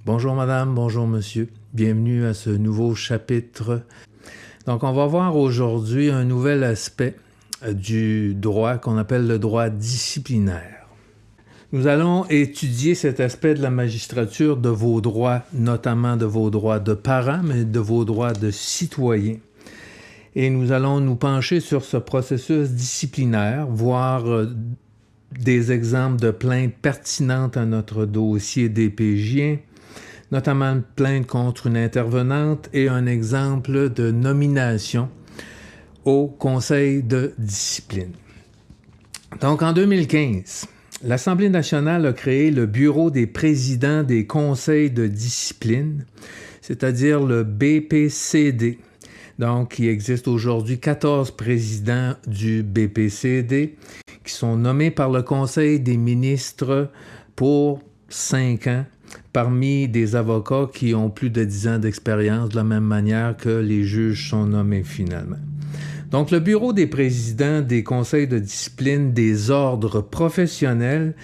Bonjour madame, bonjour monsieur. Bienvenue à ce nouveau chapitre. Donc on va voir aujourd'hui un nouvel aspect du droit qu'on appelle le droit disciplinaire. Nous allons étudier cet aspect de la magistrature, de vos droits, notamment de vos droits de parents, mais de vos droits de citoyens. Et nous allons nous pencher sur ce processus disciplinaire, voir des exemples de plaintes pertinentes à notre dossier DPJien, notamment une plainte contre une intervenante et un exemple de nomination au Conseil de discipline. Donc, en 2015, l'Assemblée nationale a créé le Bureau des présidents des conseils de discipline, c'est-à-dire le BPCD. Donc, il existe aujourd'hui 14 présidents du BPCD qui sont nommés par le Conseil des ministres pour 5 ans, parmi des avocats qui ont plus de 10 ans d'expérience, de la même manière que les juges sont nommés finalement. Donc, le Bureau des présidents des conseils de discipline des ordres professionnels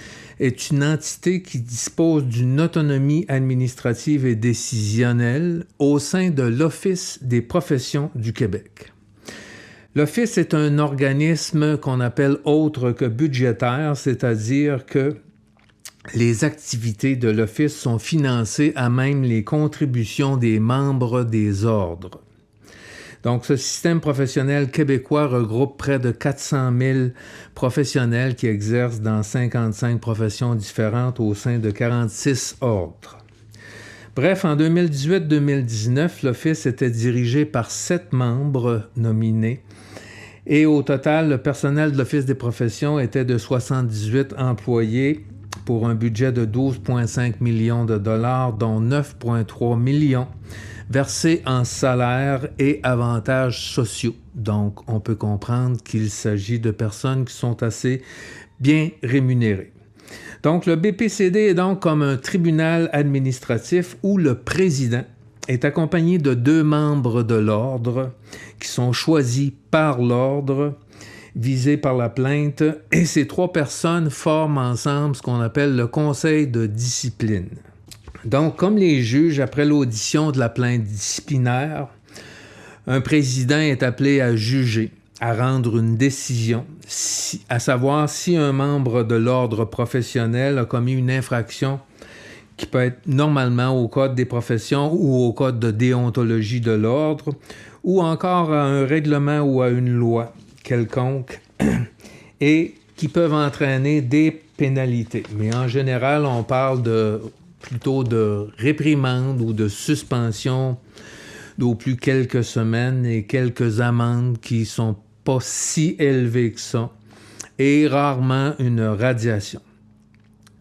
est une entité qui dispose d'une autonomie administrative et décisionnelle au sein de l'Office des professions du Québec. L'Office est un organisme qu'on appelle autre que budgétaire, c'est-à-dire que les activités de l'Office sont financées à même les contributions des membres des ordres. Donc, ce système professionnel québécois regroupe près de 400 000 professionnels qui exercent dans 55 professions différentes au sein de 46 ordres. Bref, en 2018-2019, l'Office était dirigé par 7 membres nominés et au total, le personnel de l'Office des professions était de 78 employés pour un budget de 12,5 millions de dollars, dont 9,3 millions versés en salaires et avantages sociaux. Donc, on peut comprendre qu'il s'agit de personnes qui sont assez bien rémunérées. Donc, le BPCD est donc comme un tribunal administratif où le président est accompagné de 2 membres de l'ordre qui sont choisis par l'ordre visés par la plainte, et ces 3 personnes forment ensemble ce qu'on appelle le conseil de discipline. Donc, comme les juges, après l'audition de la plainte disciplinaire, un président est appelé à juger, à rendre une décision, à savoir si un membre de l'ordre professionnel a commis une infraction qui peut être normalement au Code des professions ou au Code de déontologie de l'ordre, ou encore à un règlement ou à une loi quelconque, et qui peuvent entraîner des pénalités. Mais en général, on parle plutôt de réprimande ou de suspension d'au plus quelques semaines et quelques amendes qui ne sont pas si élevées que ça, et rarement une radiation.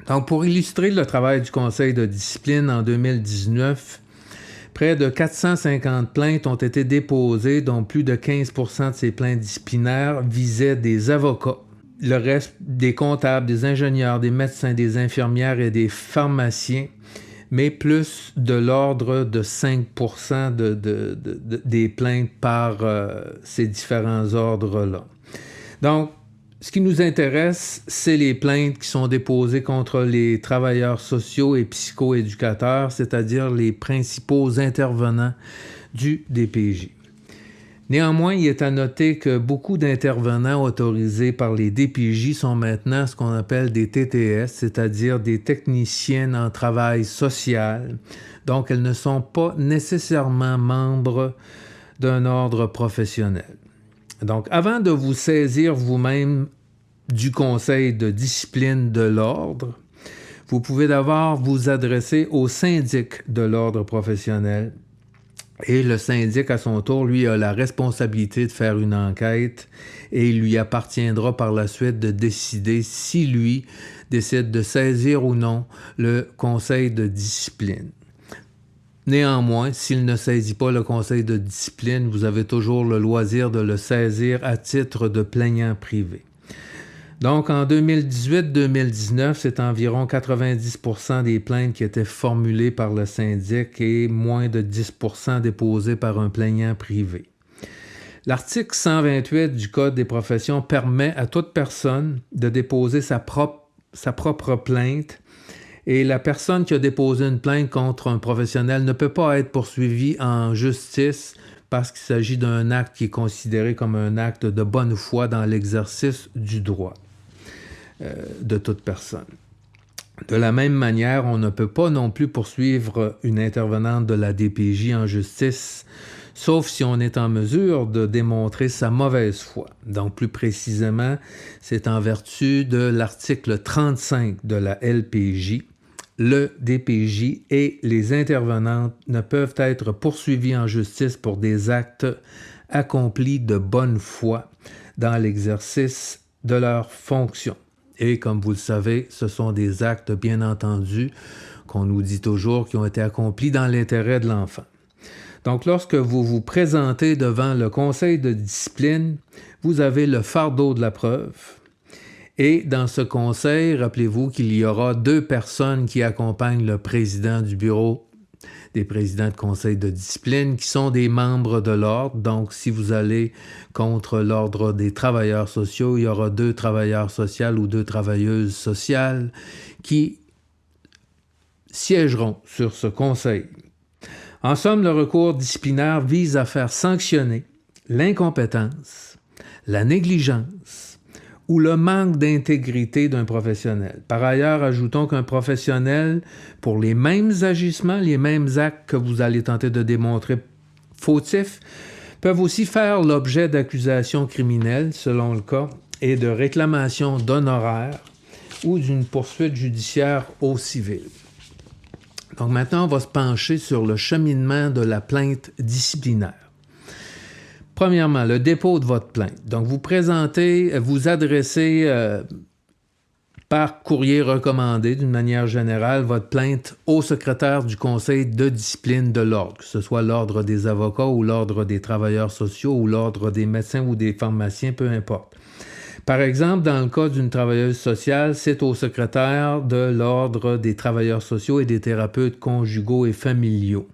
Donc, pour illustrer le travail du Conseil de discipline en 2019, près de 450 plaintes ont été déposées, dont plus de 15% de ces plaintes disciplinaires visaient des avocats. Le reste, des comptables, des ingénieurs, des médecins, des infirmières et des pharmaciens, mais plus de l'ordre de 5% des plaintes par ces différents ordres-là. Donc, ce qui nous intéresse, c'est les plaintes qui sont déposées contre les travailleurs sociaux et psychoéducateurs, c'est-à-dire les principaux intervenants du DPJ. Néanmoins, il est à noter que beaucoup d'intervenants autorisés par les DPJ sont maintenant ce qu'on appelle des TTS, c'est-à-dire des techniciennes en travail social. Donc, elles ne sont pas nécessairement membres d'un ordre professionnel. Donc, avant de vous saisir vous-même du conseil de discipline de l'ordre, vous pouvez d'abord vous adresser au syndic de l'ordre professionnel. Et le syndic, à son tour, lui, a la responsabilité de faire une enquête et il lui appartiendra par la suite de décider si lui décide de saisir ou non le conseil de discipline. Néanmoins, s'il ne saisit pas le conseil de discipline, vous avez toujours le loisir de le saisir à titre de plaignant privé. Donc, en 2018-2019, c'est environ 90% des plaintes qui étaient formulées par le syndic et moins de 10% déposées par un plaignant privé. L'article 128 du Code des professions permet à toute personne de déposer sa propre plainte Et la personne qui a déposé une plainte contre un professionnel ne peut pas être poursuivie en justice parce qu'il s'agit d'un acte qui est considéré comme un acte de bonne foi dans l'exercice du droit de toute personne. De la même manière, on ne peut pas non plus poursuivre une intervenante de la DPJ en justice, sauf si on est en mesure de démontrer sa mauvaise foi. Donc, plus précisément, c'est en vertu de l'article 35 de la LPJ. Le DPJ et les intervenantes ne peuvent être poursuivis en justice pour des actes accomplis de bonne foi dans l'exercice de leurs fonctions. Et comme vous le savez, ce sont des actes, bien entendu, qu'on nous dit toujours, qui ont été accomplis dans l'intérêt de l'enfant. Donc, lorsque vous vous présentez devant le conseil de discipline, vous avez le fardeau de la preuve. Et dans ce conseil, rappelez-vous qu'il y aura 2 personnes qui accompagnent le président du bureau des présidents de conseil de discipline qui sont des membres de l'ordre. Donc, si vous allez contre l'ordre des travailleurs sociaux, il y aura 2 travailleurs sociaux ou 2 travailleuses sociales qui siégeront sur ce conseil. En somme, le recours disciplinaire vise à faire sanctionner l'incompétence, la négligence ou le manque d'intégrité d'un professionnel. Par ailleurs, ajoutons qu'un professionnel, pour les mêmes agissements, les mêmes actes que vous allez tenter de démontrer fautifs, peuvent aussi faire l'objet d'accusations criminelles, selon le cas, et de réclamations d'honoraires ou d'une poursuite judiciaire au civil. Donc maintenant, on va se pencher sur le cheminement de la plainte disciplinaire. Premièrement, le dépôt de votre plainte. Donc, vous adressez par courrier recommandé, d'une manière générale, votre plainte au secrétaire du conseil de discipline de l'ordre, que ce soit l'ordre des avocats ou l'ordre des travailleurs sociaux ou l'ordre des médecins ou des pharmaciens, peu importe. Par exemple, dans le cas d'une travailleuse sociale, c'est au secrétaire de l'ordre des travailleurs sociaux et des thérapeutes conjugaux et familiaux,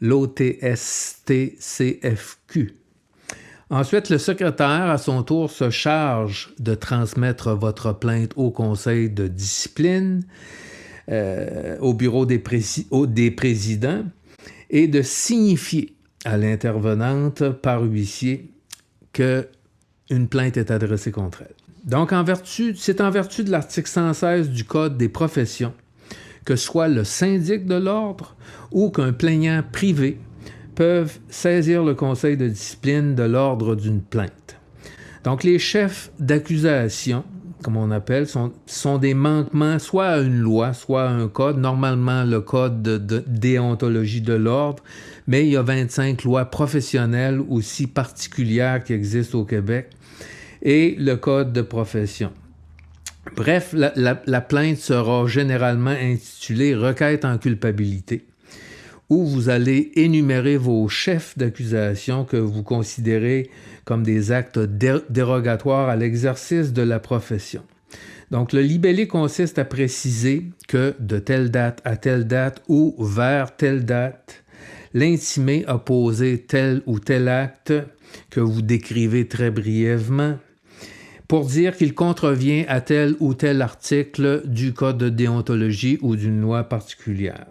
l'OTSTCFQ. Ensuite, le secrétaire, à son tour, se charge de transmettre votre plainte au conseil de discipline, au bureau des présidents, et de signifier à l'intervenante par huissier qu'une plainte est adressée contre elle. Donc, c'est en vertu de l'article 116 du Code des professions que soit le syndic de l'ordre ou qu'un plaignant privé peuvent saisir le conseil de discipline de l'ordre d'une plainte. Donc, les chefs d'accusation, comme on appelle, sont des manquements soit à une loi, soit à un code, normalement le code de déontologie de l'ordre, mais il y a 25 lois professionnelles aussi particulières qui existent au Québec, et le code de profession. Bref, la plainte sera généralement intitulée « Requête en culpabilité », où vous allez énumérer vos chefs d'accusation que vous considérez comme des actes dérogatoires à l'exercice de la profession. Donc, le libellé consiste à préciser que de telle date à telle date ou vers telle date, l'intimé a posé tel ou tel acte que vous décrivez très brièvement pour dire qu'il contrevient à tel ou tel article du Code de déontologie ou d'une loi particulière.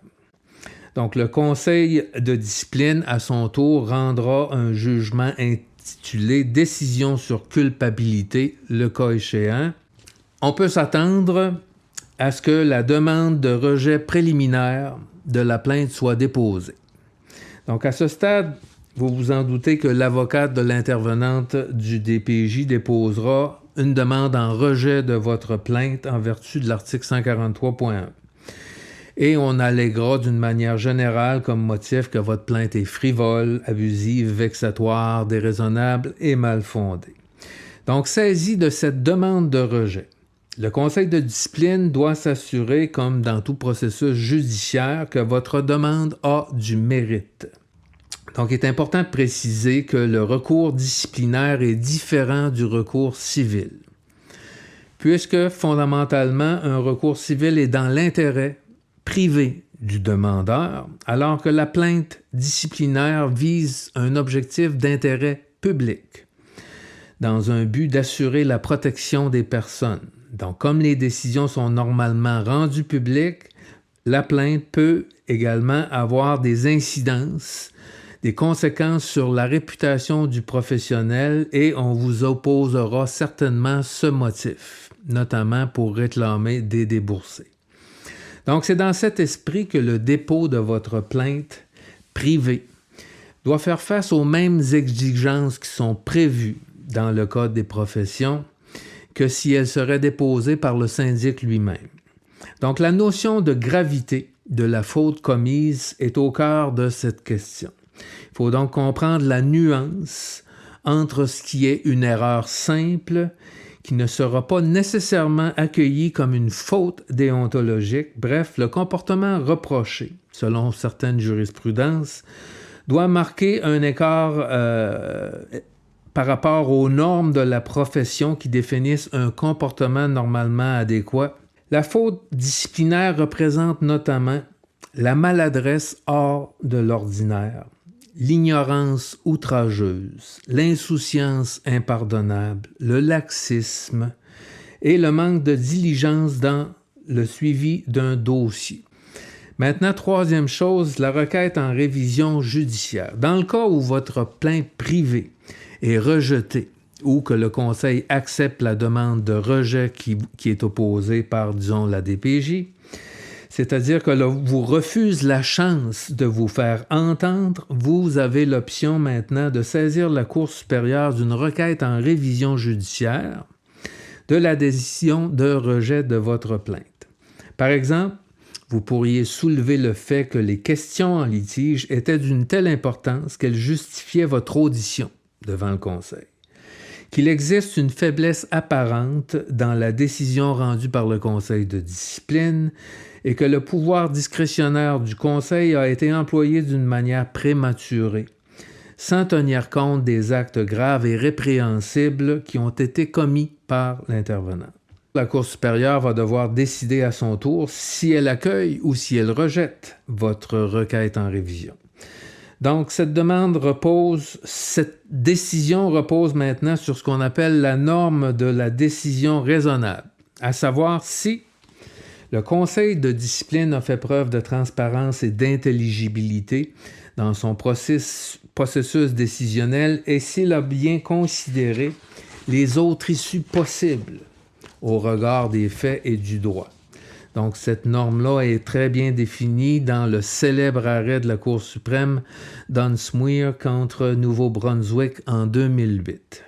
Donc, le conseil de discipline, à son tour, rendra un jugement intitulé « Décision sur culpabilité », le cas échéant. On peut s'attendre à ce que la demande de rejet préliminaire de la plainte soit déposée. Donc, à ce stade, vous vous en doutez que l'avocate de l'intervenante du DPJ déposera une demande en rejet de votre plainte en vertu de l'article 143.1. Et on alléguera d'une manière générale comme motif que votre plainte est frivole, abusive, vexatoire, déraisonnable et mal fondée. Donc, saisi de cette demande de rejet, le conseil de discipline doit s'assurer, comme dans tout processus judiciaire, que votre demande a du mérite. Donc, il est important de préciser que le recours disciplinaire est différent du recours civil, puisque fondamentalement, un recours civil est dans l'intérêt privé du demandeur, alors que la plainte disciplinaire vise un objectif d'intérêt public, dans un but d'assurer la protection des personnes. Donc, comme les décisions sont normalement rendues publiques, la plainte peut également avoir des incidences, des conséquences sur la réputation du professionnel et on vous opposera certainement ce motif, notamment pour réclamer des déboursés. Donc, c'est dans cet esprit que le dépôt de votre plainte privée doit faire face aux mêmes exigences qui sont prévues dans le Code des professions que si elle serait déposée par le syndic lui-même. Donc, la notion de gravité de la faute commise est au cœur de cette question. Il faut donc comprendre la nuance entre ce qui est une erreur simple qui ne sera pas nécessairement accueillie comme une faute déontologique. Bref, le comportement reproché, selon certaines jurisprudences, doit marquer un écart par rapport aux normes de la profession qui définissent un comportement normalement adéquat. La faute disciplinaire représente notamment la maladresse hors de l'ordinaire, l'ignorance outrageuse, l'insouciance impardonnable, le laxisme et le manque de diligence dans le suivi d'un dossier. Maintenant, troisième chose, la requête en révision judiciaire. Dans le cas où votre plainte privée est rejetée ou que le conseil accepte la demande de rejet qui est opposée par, disons, la DPJ, c'est-à-dire que vous refuse la chance de vous faire entendre, vous avez l'option maintenant de saisir la Cour supérieure d'une requête en révision judiciaire de la décision de rejet de votre plainte. Par exemple, vous pourriez soulever le fait que les questions en litige étaient d'une telle importance qu'elles justifiaient votre audition devant le conseil, qu'il existe une faiblesse apparente dans la décision rendue par le conseil de discipline et que le pouvoir discrétionnaire du conseil a été employé d'une manière prématurée, sans tenir compte des actes graves et répréhensibles qui ont été commis par l'intervenant. La Cour supérieure va devoir décider à son tour si elle accueille ou si elle rejette votre requête en révision. Donc, cette décision repose maintenant sur ce qu'on appelle la norme de la décision raisonnable, à savoir si le conseil de discipline a fait preuve de transparence et d'intelligibilité dans son processus décisionnel et s'il a bien considéré les autres issues possibles au regard des faits et du droit. Donc, cette norme-là est très bien définie dans le célèbre arrêt de la Cour suprême Dunsmuir contre Nouveau-Brunswick en 2008.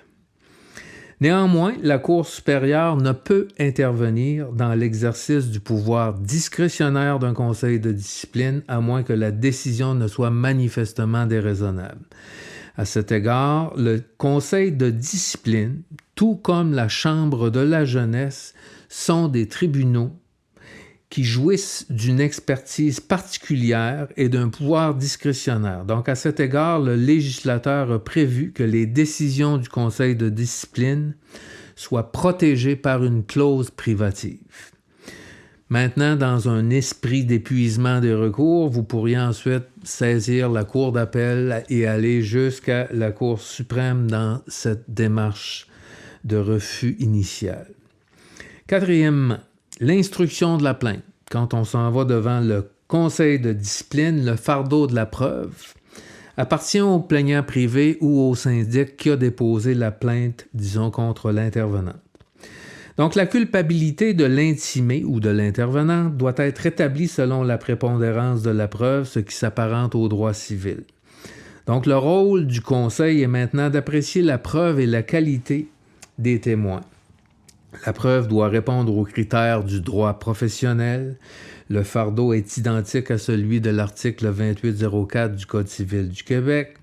Néanmoins, la Cour supérieure ne peut intervenir dans l'exercice du pouvoir discrétionnaire d'un conseil de discipline à moins que la décision ne soit manifestement déraisonnable. À cet égard, le conseil de discipline, tout comme la Chambre de la jeunesse, sont des tribunaux qui jouissent d'une expertise particulière et d'un pouvoir discrétionnaire. Donc, à cet égard, le législateur a prévu que les décisions du conseil de discipline soient protégées par une clause privative. Maintenant, dans un esprit d'épuisement des recours, vous pourriez ensuite saisir la Cour d'appel et aller jusqu'à la Cour suprême dans cette démarche de refus initial. Quatrièmement, l'instruction de la plainte. Quand on s'en va devant le conseil de discipline, le fardeau de la preuve appartient au plaignant privé ou au syndic qui a déposé la plainte, disons, contre l'intervenant. Donc, la culpabilité de l'intimé ou de l'intervenant doit être établie selon la prépondérance de la preuve, ce qui s'apparente au droit civil. Donc, le rôle du conseil est maintenant d'apprécier la preuve et la qualité des témoins. La preuve doit répondre aux critères du droit professionnel. Le fardeau est identique à celui de l'article 2804 du Code civil du Québec,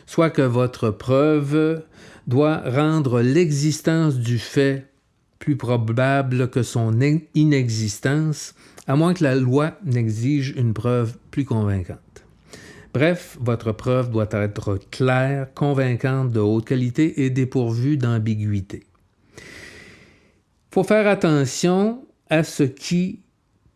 soit que votre preuve doit rendre l'existence du fait plus probable que son inexistence, à moins que la loi n'exige une preuve plus convaincante. Bref, votre preuve doit être claire, convaincante, de haute qualité et dépourvue d'ambiguïté. Il faut faire attention à ce qui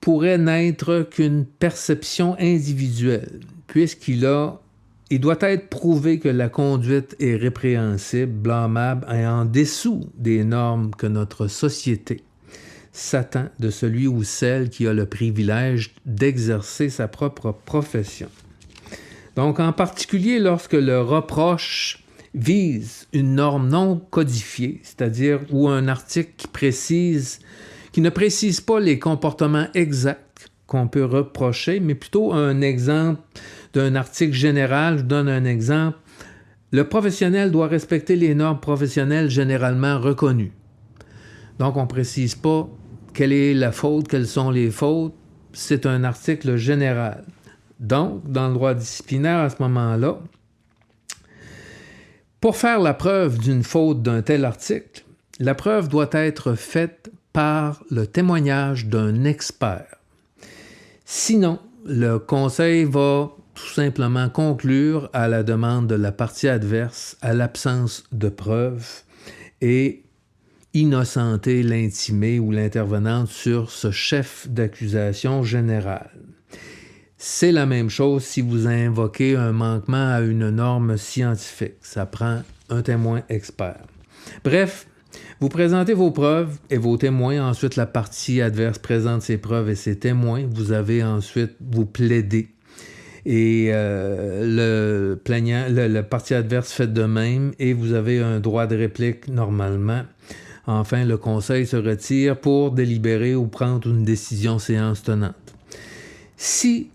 pourrait n'être qu'une perception individuelle, puisqu'il doit être prouvé que la conduite est répréhensible, blâmable et en dessous des normes que notre société Satan de celui ou celle qui a le privilège d'exercer sa propre profession. Donc, en particulier, lorsque le reproche vise une norme non codifiée, c'est-à-dire ou un article qui ne précise pas les comportements exacts qu'on peut reprocher, mais plutôt un exemple d'un article général. Je donne un exemple. Le professionnel doit respecter les normes professionnelles généralement reconnues. Donc, on ne précise pas quelle est la faute, quelles sont les fautes. C'est un article général. Donc, dans le droit disciplinaire, à ce moment-là, pour faire la preuve d'une faute d'un tel article, la preuve doit être faite par le témoignage d'un expert. Sinon, le conseil va tout simplement conclure à la demande de la partie adverse à l'absence de preuves et innocenter l'intimé ou l'intervenante sur ce chef d'accusation général. C'est la même chose si vous invoquez un manquement à une norme scientifique. Ça prend un témoin expert. Bref, vous présentez vos preuves et vos témoins. Ensuite, la partie adverse présente ses preuves et ses témoins. Vous avez ensuite, vous plaidez. Et le partie adverse fait de même et vous avez un droit de réplique normalement. Enfin, le conseil se retire pour délibérer ou prendre une décision séance tenante. Si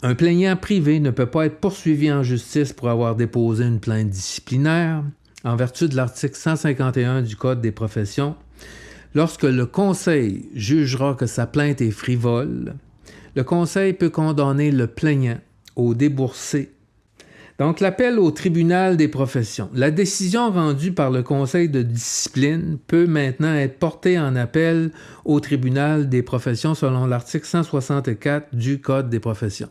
un plaignant privé ne peut pas être poursuivi en justice pour avoir déposé une plainte disciplinaire, en vertu de l'article 151 du Code des professions, lorsque le conseil jugera que sa plainte est frivole, le conseil peut condamner le plaignant au déboursé. Donc, l'appel au tribunal des professions. La décision rendue par le conseil de discipline peut maintenant être portée en appel au tribunal des professions selon l'article 164 du Code des professions.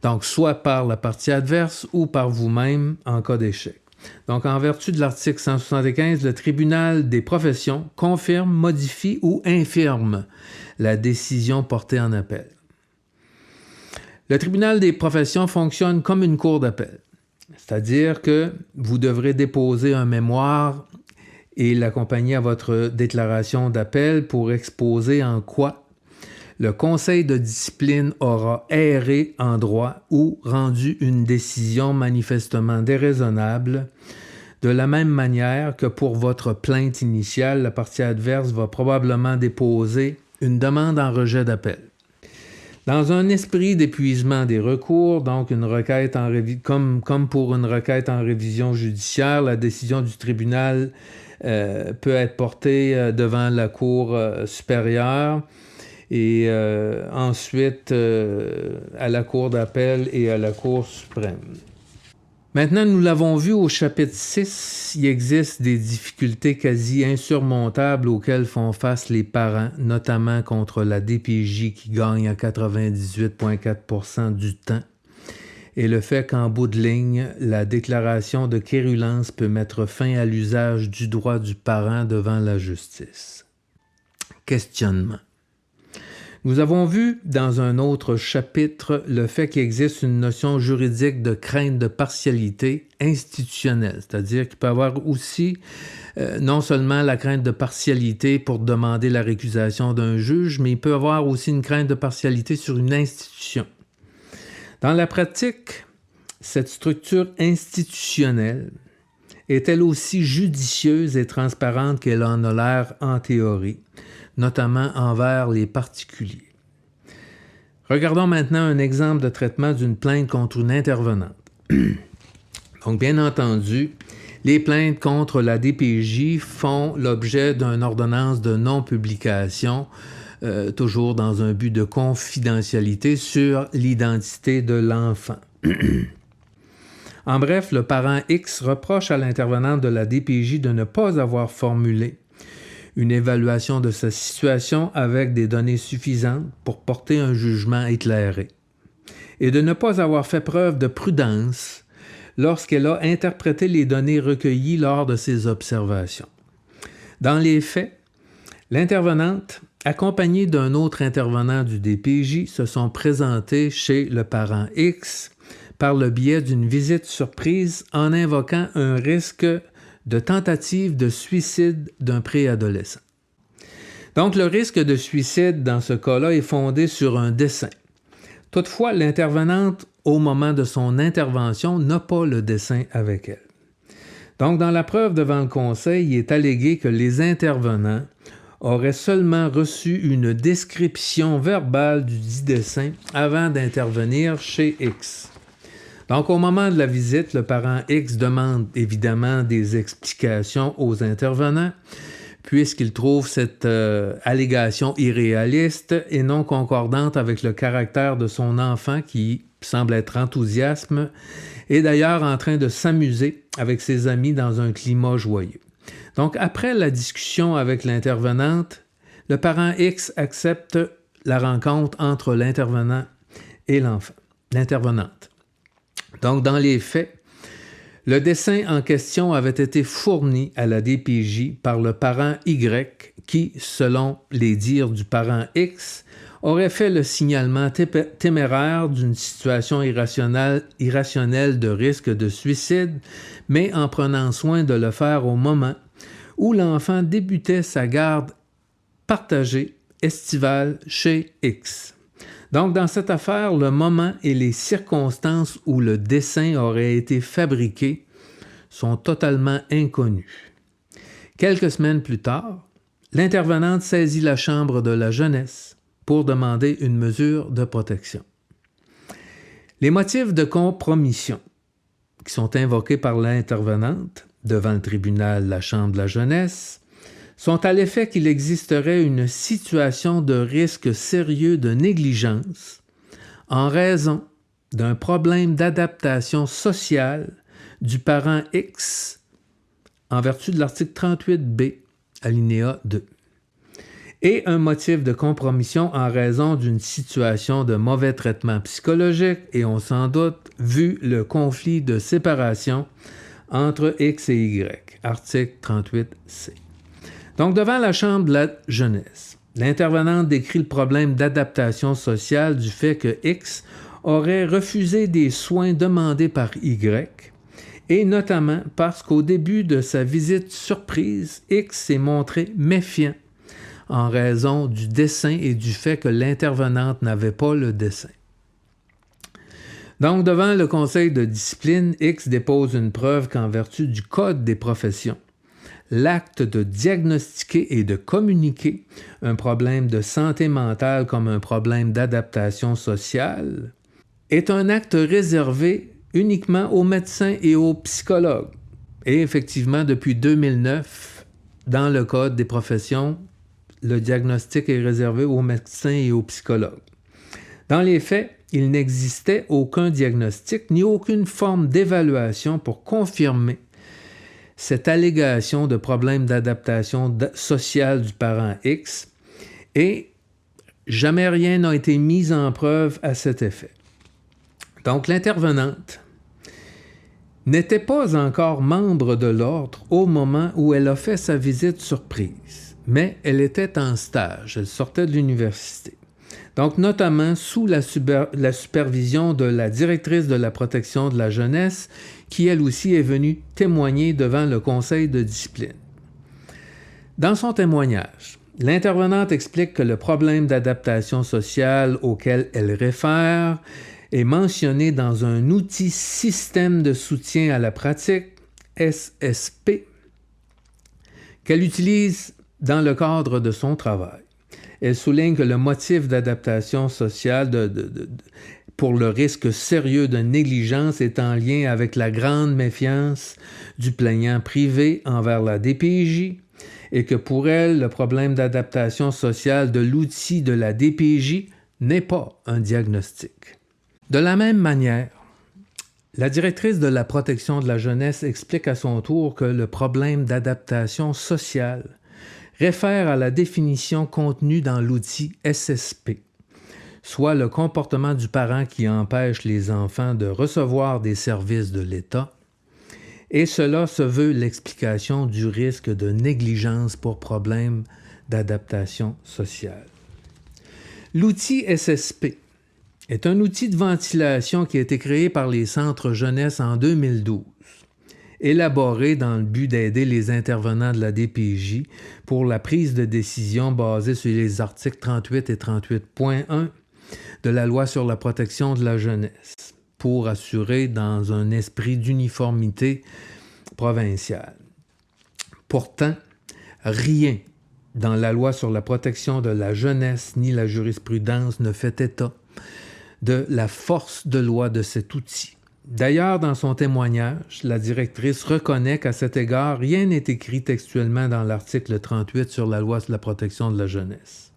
Donc, soit par la partie adverse ou par vous-même en cas d'échec. Donc, en vertu de l'article 175, le tribunal des professions confirme, modifie ou infirme la décision portée en appel. Le tribunal des professions fonctionne comme une cour d'appel, c'est-à-dire que vous devrez déposer un mémoire et l'accompagner à votre déclaration d'appel pour exposer en quoi le conseil de discipline aura erré en droit ou rendu une décision manifestement déraisonnable. De la même manière que pour votre plainte initiale, la partie adverse va probablement déposer une demande en rejet d'appel. Dans un esprit d'épuisement des recours, donc une requête comme pour une requête en révision judiciaire, la décision du tribunal peut être portée devant la Cour supérieure et ensuite à la Cour d'appel et à la Cour suprême. Maintenant, nous l'avons vu au chapitre 6, il existe des difficultés quasi insurmontables auxquelles font face les parents, notamment contre la DPJ qui gagne à 98,4% du temps, et le fait qu'en bout de ligne, la déclaration de quérulence peut mettre fin à l'usage du droit du parent devant la justice. Questionnement. Nous avons vu dans un autre chapitre le fait qu'il existe une notion juridique de crainte de partialité institutionnelle, c'est-à-dire qu'il peut y avoir aussi non seulement la crainte de partialité pour demander la récusation d'un juge, mais il peut y avoir aussi une crainte de partialité sur une institution. Dans la pratique, cette structure institutionnelle est elle aussi judicieuse et transparente qu'elle en a l'air en théorie, notamment envers les particuliers. Regardons maintenant un exemple de traitement d'une plainte contre une intervenante. Donc, bien entendu, les plaintes contre la DPJ font l'objet d'une ordonnance de non-publication, toujours dans un but de confidentialité sur l'identité de l'enfant. En bref, le parent X reproche à l'intervenante de la DPJ de ne pas avoir formulé une évaluation de sa situation avec des données suffisantes pour porter un jugement éclairé et de ne pas avoir fait preuve de prudence lorsqu'elle a interprété les données recueillies lors de ses observations. Dans les faits, l'intervenante, accompagnée d'un autre intervenant du DPJ, se sont présentés chez le parent X par le biais d'une visite surprise en invoquant un risque de tentative de suicide d'un préadolescent. Donc, le risque de suicide dans ce cas-là est fondé sur un dessein. Toutefois, l'intervenante, au moment de son intervention, n'a pas le dessein avec elle. Donc, dans la preuve devant le conseil, il est allégué que les intervenants auraient seulement reçu une description verbale du dit dessein avant d'intervenir chez X. Donc, au moment de la visite, le parent X demande évidemment des explications aux intervenants, puisqu'il trouve cette allégation irréaliste et non concordante avec le caractère de son enfant qui semble être enthousiaste et d'ailleurs en train de s'amuser avec ses amis dans un climat joyeux. Donc, après la discussion avec l'intervenante, le parent X accepte la rencontre entre l'intervenant et l'intervenante. Donc, dans les faits, le dessin en question avait été fourni à la DPJ par le parent Y qui, selon les dires du parent X, aurait fait le signalement téméraire d'une situation irrationnelle de risque de suicide, mais en prenant soin de le faire au moment où l'enfant débutait sa garde partagée estivale chez X. Donc, dans cette affaire, le moment et les circonstances où le dessin aurait été fabriqué sont totalement inconnus. Quelques semaines plus tard, l'intervenante saisit la chambre de la jeunesse pour demander une mesure de protection. Les motifs de compromission qui sont invoqués par l'intervenante devant le tribunal de la chambre de la jeunesse sont à l'effet qu'il existerait une situation de risque sérieux de négligence en raison d'un problème d'adaptation sociale du parent X en vertu de l'article 38B, alinéa 2, et un motif de compromission en raison d'une situation de mauvais traitement psychologique et on s'en doute, vu le conflit de séparation entre X et Y, article 38C. Donc, devant la chambre de la jeunesse, l'intervenante décrit le problème d'adaptation sociale du fait que X aurait refusé des soins demandés par Y, et notamment parce qu'au début de sa visite surprise, X s'est montré méfiant en raison du dessein et du fait que l'intervenante n'avait pas le dessein. Donc, devant le conseil de discipline, X dépose une preuve qu'en vertu du Code des professions, l'acte de diagnostiquer et de communiquer un problème de santé mentale comme un problème d'adaptation sociale est un acte réservé uniquement aux médecins et aux psychologues. Et effectivement, depuis 2009, dans le Code des professions, le diagnostic est réservé aux médecins et aux psychologues. Dans les faits, il n'existait aucun diagnostic ni aucune forme d'évaluation pour confirmer cette allégation de problème d'adaptation sociale du parent X et jamais rien n'a été mis en preuve à cet effet. Donc, l'intervenante n'était pas encore membre de l'ordre au moment où elle a fait sa visite surprise, mais elle était en stage, elle sortait de l'université. Donc, notamment sous la supervision de la directrice de la protection de la jeunesse, qui elle aussi est venue témoigner devant le conseil de discipline. Dans son témoignage, l'intervenante explique que le problème d'adaptation sociale auquel elle réfère est mentionné dans un outil système de soutien à la pratique, SSP, qu'elle utilise dans le cadre de son travail. Elle souligne que le motif d'adaptation sociale pour le risque sérieux de négligence est en lien avec la grande méfiance du plaignant privé envers la DPJ et que pour elle, le problème d'adaptation sociale de l'outil de la DPJ n'est pas un diagnostic. De la même manière, la directrice de la protection de la jeunesse explique à son tour que le problème d'adaptation sociale réfère à la définition contenue dans l'outil SSP, soit le comportement du parent qui empêche les enfants de recevoir des services de l'État, et cela se veut l'explication du risque de négligence pour problème d'adaptation sociale. L'outil SSP est un outil de ventilation qui a été créé par les centres jeunesse en 2012 élaboré dans le but d'aider les intervenants de la DPJ pour la prise de décision basée sur les articles 38 et 38.1 de la Loi sur la protection de la jeunesse, pour assurer dans un esprit d'uniformité provinciale. Pourtant, rien dans la Loi sur la protection de la jeunesse ni la jurisprudence ne fait état de la force de loi de cet outil. D'ailleurs, dans son témoignage, la directrice reconnaît qu'à cet égard, rien n'est écrit textuellement dans l'article 38 sur la Loi sur la protection de la jeunesse.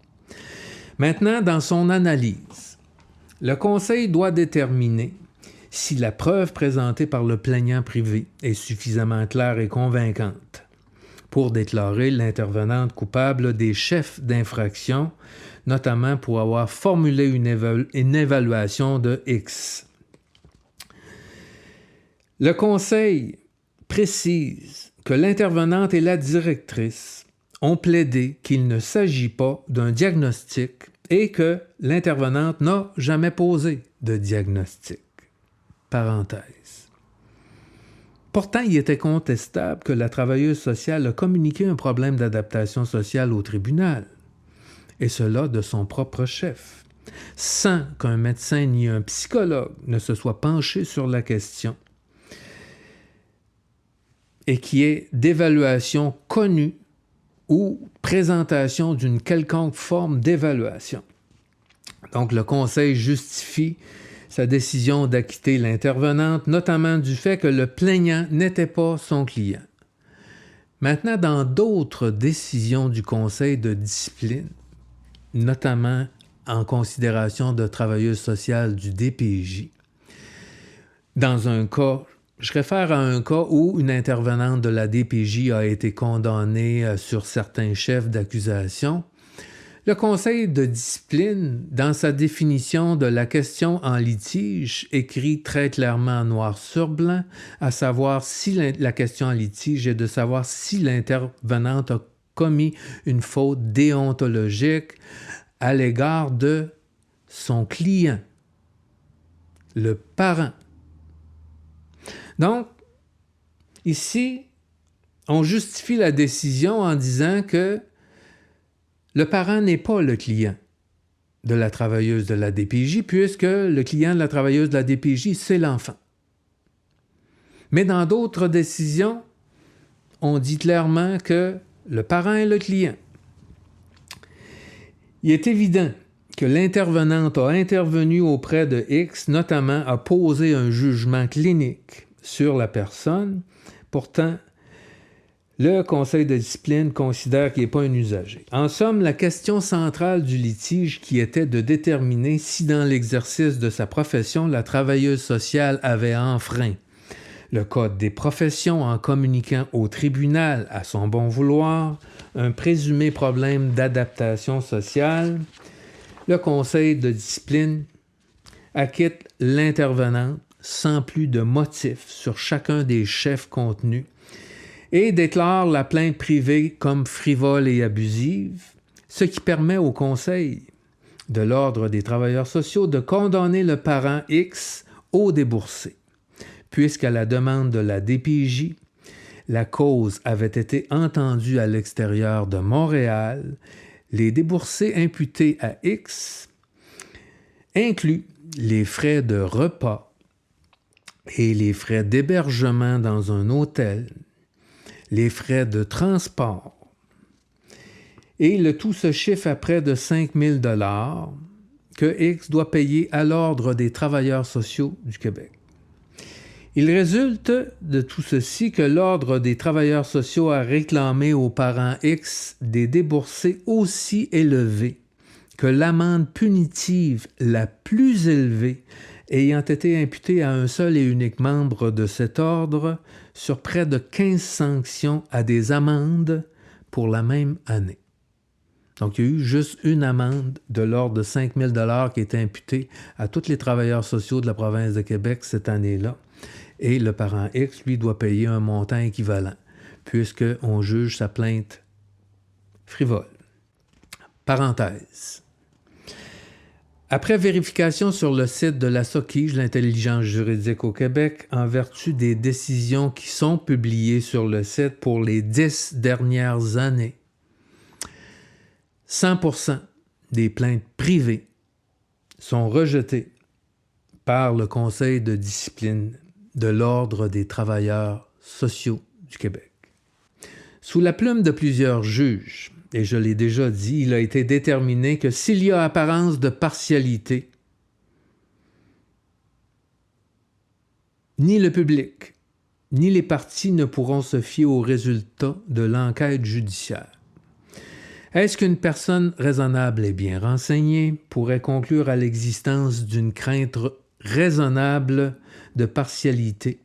Maintenant, dans son analyse, le Conseil doit déterminer si la preuve présentée par le plaignant privé est suffisamment claire et convaincante pour déclarer l'intervenante coupable des chefs d'infraction, notamment pour avoir formulé une évaluation de X. Le Conseil précise que l'intervenante et la directrice ont plaidé qu'il ne s'agit pas d'un diagnostic et que l'intervenante n'a jamais posé de diagnostic. Parenthèse. Pourtant, il était contestable que la travailleuse sociale a communiqué un problème d'adaptation sociale au tribunal, et cela de son propre chef, sans qu'un médecin ni un psychologue ne se soient penchés sur la question, et qui est d'évaluation connue ou présentation d'une quelconque forme d'évaluation. Donc, le Conseil justifie sa décision d'acquitter l'intervenante, notamment du fait que le plaignant n'était pas son client. Maintenant, dans d'autres décisions du Conseil de discipline, notamment en considération de travailleuse sociale du DPJ, dans un cas, je réfère à un cas où une intervenante de la DPJ a été condamnée sur certains chefs d'accusation, le Conseil de discipline, dans sa définition de la question en litige, écrit très clairement en noir sur blanc, à savoir si la question en litige est de savoir si l'intervenante a commis une faute déontologique à l'égard de son client, le parent. Donc, ici, on justifie la décision en disant que le parent n'est pas le client de la travailleuse de la DPJ, puisque le client de la travailleuse de la DPJ, c'est l'enfant. Mais dans d'autres décisions, on dit clairement que le parent est le client. Il est évident que l'intervenante a intervenu auprès de X, notamment a posé un jugement clinique sur la personne. Pourtant, le Conseil de discipline considère qu'il n'est pas un usager. En somme, la question centrale du litige qui était de déterminer si dans l'exercice de sa profession, la travailleuse sociale avait enfreint le Code des professions en communiquant au tribunal, à son bon vouloir, un présumé problème d'adaptation sociale, le Conseil de discipline acquitte l'intervenante sans plus de motif sur chacun des chefs contenus et déclare la plainte privée comme frivole et abusive, ce qui permet au Conseil de l'Ordre des travailleurs sociaux de condamner le parent X au déboursé, puisqu'à la demande de la DPJ, la cause avait été entendue à l'extérieur de Montréal, les déboursés imputés à X incluent les frais de repas et les frais d'hébergement dans un hôtel, les frais de transport, et le tout se chiffre à près de 5 000 $ que X doit payer à l'Ordre des travailleurs sociaux du Québec. Il résulte de tout ceci que l'Ordre des travailleurs sociaux a réclamé aux parents X des déboursés aussi élevés que l'amende punitive la plus élevée ayant été imputée à un seul et unique membre de cet ordre sur près de 15 sanctions à des amendes pour la même année. Donc, il y a eu juste une amende de l'ordre de 5 000 $ qui est imputée à tous les travailleurs sociaux de la province de Québec cette année-là. Et le parent X, lui, doit payer un montant équivalent, puisqu'on juge sa plainte frivole. Parenthèse. Après vérification sur le site de la SOQIJ, l'intelligence juridique au Québec, en vertu des décisions qui sont publiées sur le site pour les 10 dernières années, 100% des plaintes privées sont rejetées par le Conseil de discipline de l'Ordre des travailleurs sociaux du Québec. Sous la plume de plusieurs juges, et je l'ai déjà dit, il a été déterminé que s'il y a apparence de partialité, ni le public, ni les parties ne pourront se fier aux résultats de l'enquête judiciaire. Est-ce qu'une personne raisonnable et bien renseignée pourrait conclure à l'existence d'une crainte raisonnable de partialité?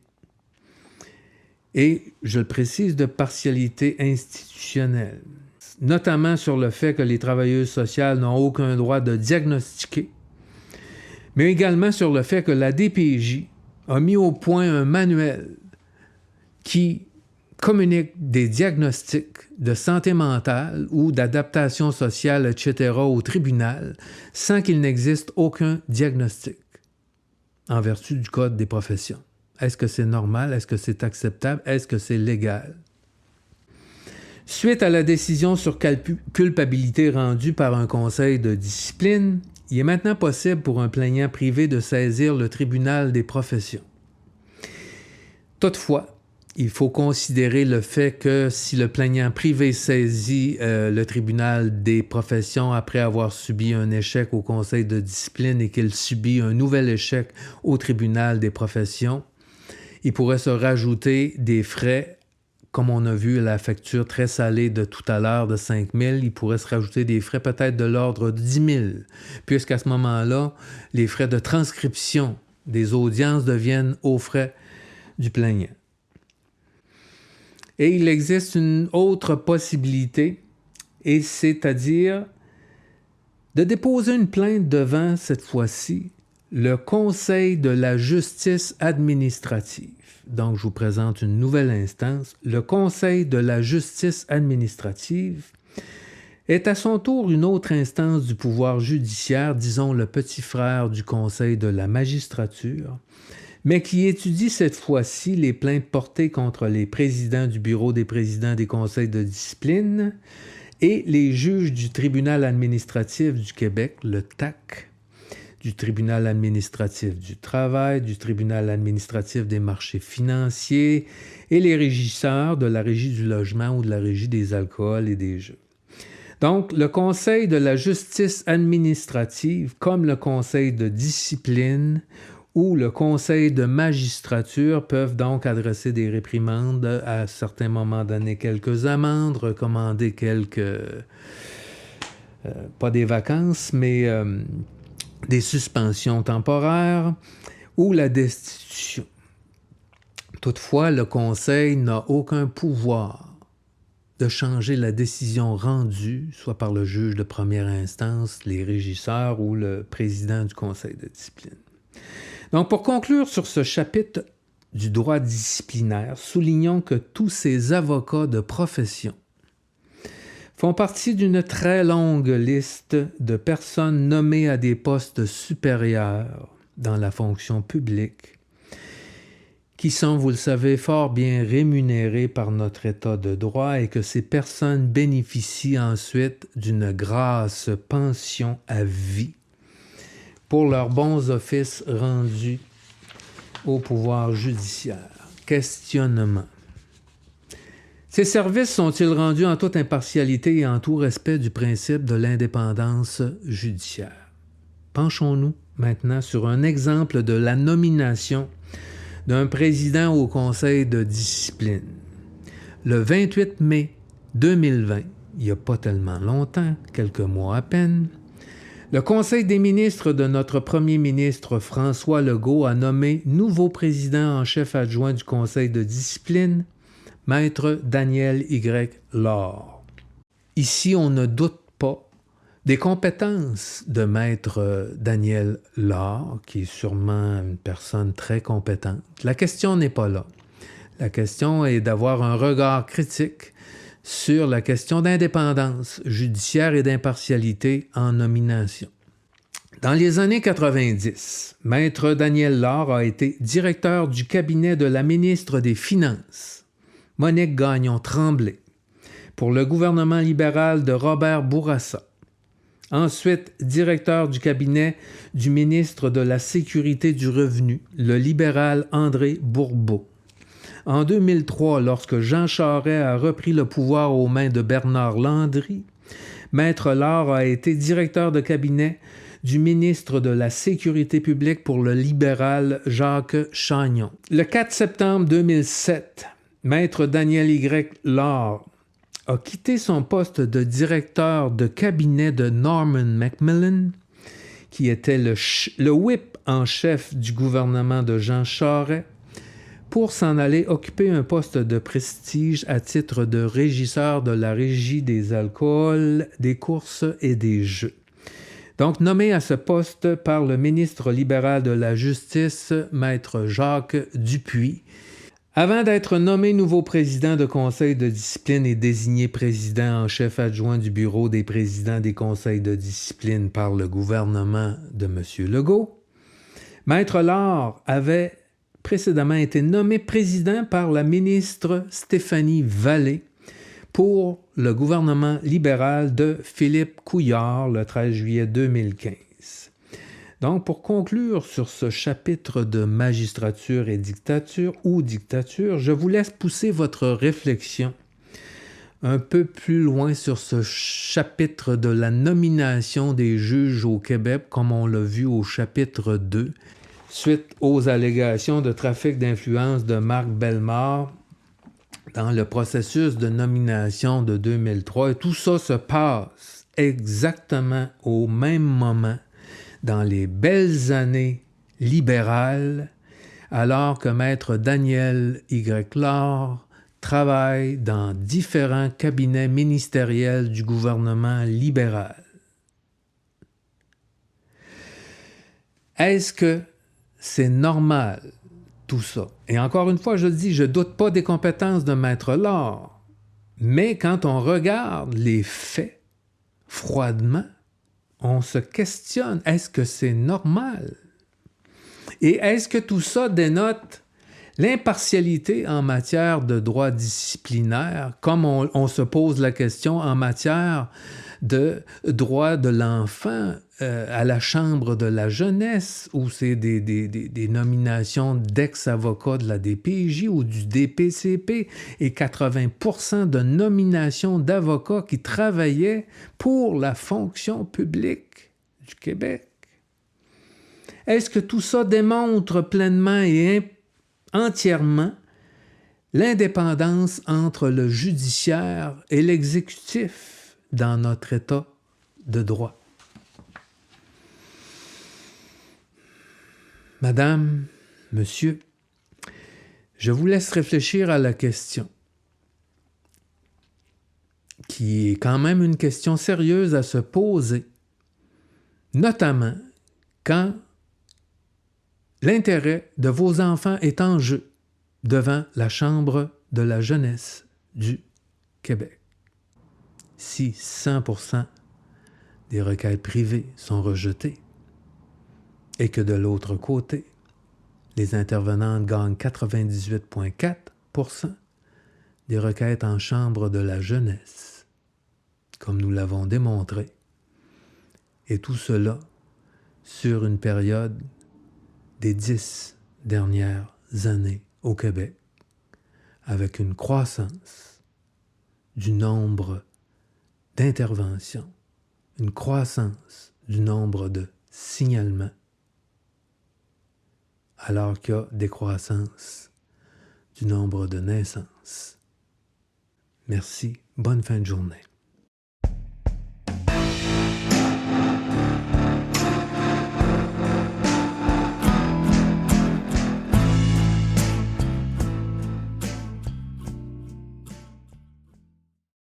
Et, je le précise, de partialité institutionnelle, notamment sur le fait que les travailleuses sociales n'ont aucun droit de diagnostiquer, mais également sur le fait que la DPJ a mis au point un manuel qui communique des diagnostics de santé mentale ou d'adaptation sociale, etc. au tribunal sans qu'il n'existe aucun diagnostic en vertu du Code des professions. Est-ce que c'est normal? Est-ce que c'est acceptable? Est-ce que c'est légal? Suite à la décision sur culpabilité rendue par un conseil de discipline, il est maintenant possible pour un plaignant privé de saisir le tribunal des professions. Toutefois, il faut considérer le fait que si le plaignant privé saisit le tribunal des professions après avoir subi un échec au conseil de discipline et qu'il subit un nouvel échec au tribunal des professions, il pourrait se rajouter des frais, comme on a vu la facture très salée de tout à l'heure de 5 000, il pourrait se rajouter des frais peut-être de l'ordre de 10 000, puisqu'à ce moment-là, les frais de transcription des audiences deviennent aux frais du plaignant. Et il existe une autre possibilité, et c'est-à-dire de déposer une plainte devant, cette fois-ci, le Conseil de la justice administrative. Donc, je vous présente une nouvelle instance. Le Conseil de la justice administrative est à son tour une autre instance du pouvoir judiciaire, disons le petit frère du Conseil de la magistrature, mais qui étudie cette fois-ci les plaintes portées contre les présidents du Bureau des présidents des conseils de discipline et les juges du Tribunal administratif du Québec, le TAC, du Tribunal administratif du travail, du Tribunal administratif des marchés financiers et les régisseurs de la Régie du logement ou de la Régie des alcools et des jeux. Donc, le Conseil de la justice administrative, comme le Conseil de discipline ou le Conseil de magistrature, peuvent donc adresser des réprimandes, à certains moments donner quelques amendes, recommander quelques... pas des vacances, mais... des suspensions temporaires ou la destitution. Toutefois, le Conseil n'a aucun pouvoir de changer la décision rendue, soit par le juge de première instance, les régisseurs ou le président du Conseil de discipline. Donc, pour conclure sur ce chapitre du droit disciplinaire, soulignons que tous ces avocats de profession font partie d'une très longue liste de personnes nommées à des postes supérieurs dans la fonction publique, qui sont, vous le savez, fort bien rémunérées par notre État de droit et que ces personnes bénéficient ensuite d'une grasse pension à vie pour leurs bons offices rendus au pouvoir judiciaire. Questionnement. Ces services sont-ils rendus en toute impartialité et en tout respect du principe de l'indépendance judiciaire? Penchons-nous maintenant sur un exemple de la nomination d'un président au Conseil de discipline. Le 28 mai 2020, il n'y a pas tellement longtemps, quelques mois à peine, le Conseil des ministres de notre premier ministre François Legault a nommé nouveau président en chef adjoint du Conseil de discipline, Maître Daniel Y. Lord. Ici, on ne doute pas des compétences de Maître Daniel Lord, qui est sûrement une personne très compétente. La question n'est pas là. La question est d'avoir un regard critique sur la question d'indépendance judiciaire et d'impartialité en nomination. Dans les années 90, Maître Daniel Lard a été directeur du cabinet de la ministre des Finances, Monique Gagnon-Tremblay, pour le gouvernement libéral de Robert Bourassa. Ensuite, directeur du cabinet du ministre de la Sécurité du Revenu, le libéral André Bourbeau. En 2003, lorsque Jean Charest a repris le pouvoir aux mains de Bernard Landry, Maître Lard a été directeur de cabinet du ministre de la Sécurité publique pour le libéral Jacques Chagnon. Le 4 septembre 2007, Maître Daniel Y. Lard a quitté son poste de directeur de cabinet de Norman Macmillan, qui était le whip en chef du gouvernement de Jean Charest, pour s'en aller occuper un poste de prestige à titre de régisseur de la Régie des alcools, des courses et des jeux. Donc nommé à ce poste par le ministre libéral de la Justice, Maître Jacques Dupuis, avant d'être nommé nouveau président de conseil de discipline et désigné président en chef adjoint du bureau des présidents des conseils de discipline par le gouvernement de M. Legault, Maître Lard avait précédemment été nommé président par la ministre Stéphanie Vallée pour le gouvernement libéral de Philippe Couillard le 13 juillet 2015. Donc, pour conclure sur ce chapitre de magistrature et dictature ou dictature, je vous laisse pousser votre réflexion un peu plus loin sur ce chapitre de la nomination des juges au Québec, comme on l'a vu au chapitre 2, suite aux allégations de trafic d'influence de Marc Bellemare dans le processus de nomination de 2003. Et tout ça se passe exactement au même moment dans les belles années libérales, alors que Maître Daniel Y. Lard travaille dans différents cabinets ministériels du gouvernement libéral. Est-ce que c'est normal, tout ça? Et encore une fois, je le dis, je ne doute pas des compétences de Maître Lard, mais quand on regarde les faits froidement, on se questionne, est-ce que c'est normal? Et est-ce que tout ça dénote l'impartialité en matière de droit disciplinaire, comme on se pose la question en matière de droit de l'enfant à la Chambre de la jeunesse, où c'est des nominations d'ex-avocats de la DPJ ou du DPCP, et 80% de nominations d'avocats qui travaillaient pour la fonction publique du Québec. Est-ce que tout ça démontre pleinement et entièrement l'indépendance entre le judiciaire et l'exécutif dans notre État de droit? Madame, monsieur, je vous laisse réfléchir à la question, qui est quand même une question sérieuse à se poser, notamment quand l'intérêt de vos enfants est en jeu devant la Chambre de la jeunesse du Québec. Si 100% des requêtes privées sont rejetées et que de l'autre côté, les intervenantes gagnent 98,4% des requêtes en Chambre de la jeunesse, comme nous l'avons démontré, et tout cela sur une période des 10 dernières années au Québec, avec une croissance du nombre d'interventions, une croissance du nombre de signalements, alors qu'il y a décroissance du nombre de naissances. Merci, bonne fin de journée.